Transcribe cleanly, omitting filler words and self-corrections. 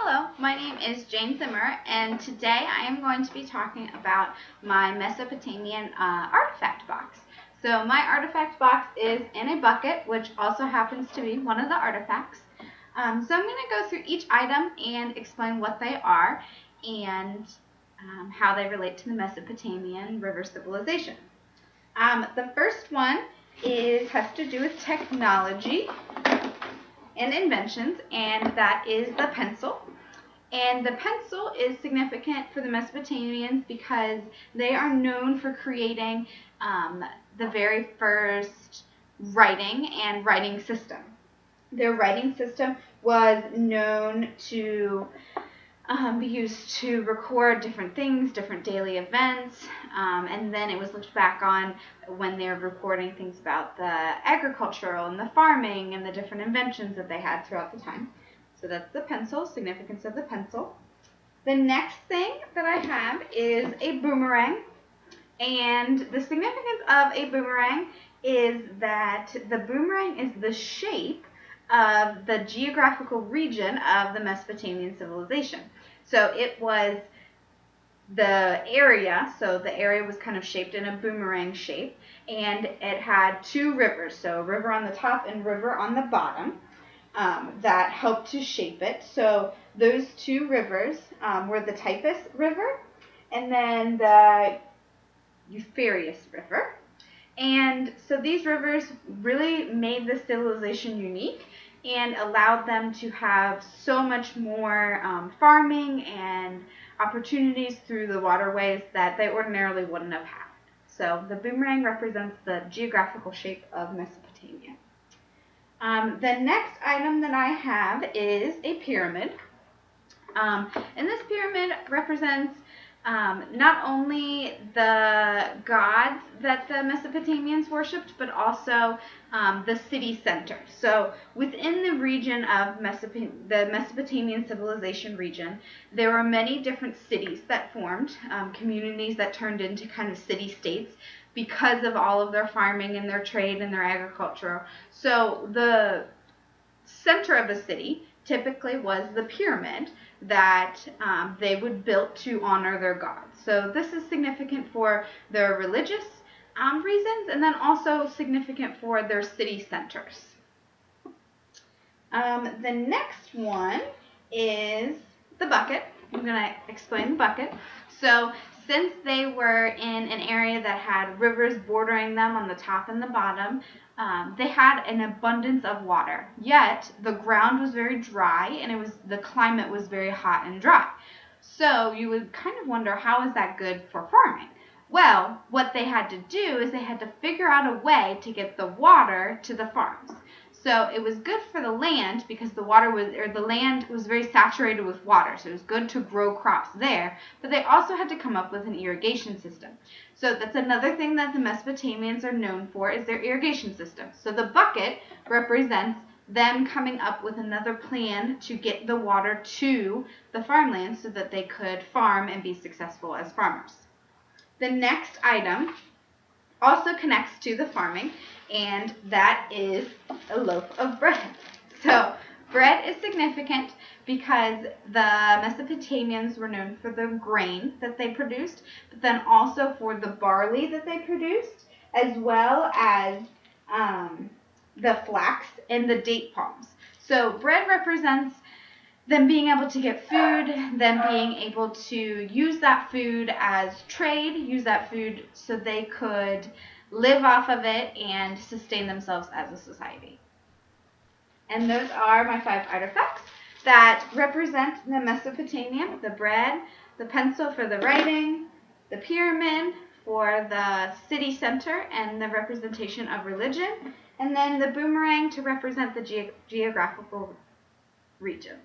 Hello, my name is Jane Zimmer, and today I am going to be talking about my Mesopotamian artifact box. So my artifact box is in a bucket, which also happens to be one of the artifacts. So I'm going to go through each item and explain what they are and how they relate to the Mesopotamian river civilization. The first one has to do with technology and inventions, and that is the pencil. And the pencil is significant for the Mesopotamians because they are known for creating the very first writing system. Their writing system was known to be used to record different things, different daily events, and then it was looked back on when they were recording things about the agricultural and the farming and the different inventions that they had throughout the time. So that's the pencil, significance of the pencil. The next thing that I have is a boomerang, and the significance of a boomerang is that the boomerang is the shape of the geographical region of the Mesopotamian civilization. So it was the area, so the area was kind of shaped in a boomerang shape, and it had two rivers, so a river on the top and river on the bottom, that helped to shape it. So those two rivers were the Typus River and then the Euphrates River. And so these rivers really made the civilization unique and allowed them to have so much more farming and opportunities through the waterways that they ordinarily wouldn't have had. So the boomerang represents the geographical shape of Mesopotamia. The next item that I have is a pyramid. And this pyramid represents not only the gods that the Mesopotamians worshipped, but also the city center. So within the region of the Mesopotamian civilization region, there were many different cities that formed, communities that turned into kind of city-states because of all of their farming and their trade and their agriculture. So the center of a city typically was the pyramid that they would build to honor their gods. So this is significant for their religious reasons, and then also significant for their city centers. The next one is the bucket. I'm going to explain the bucket. So since they were in an area that had rivers bordering them on the top and the bottom, they had an abundance of water. Yet the ground was very dry, and the climate was very hot and dry. So you would kind of wonder, how is that good for farming? Well, what they had to do is they had to figure out a way to get the water to the farms. So it was good for the land because the land was very saturated with water, so it was good to grow crops there, but they also had to come up with an irrigation system. So that's another thing that the Mesopotamians are known for, is their irrigation system. So the bucket represents them coming up with another plan to get the water to the farmland so that they could farm and be successful as farmers. The next item also connects to the farming, and that is a loaf of bread. So bread is significant because the Mesopotamians were known for the grain that they produced, but then also for the barley that they produced, as well as the flax and the date palms. So bread represents them being able to get food, them being able to use that food as trade, use that food so they could live off of it and sustain themselves as a society. And those are my 5 artifacts that represent the Mesopotamia: the bread, the pencil for the writing, the pyramid for the city center and the representation of religion, and then the boomerang to represent the geographical region.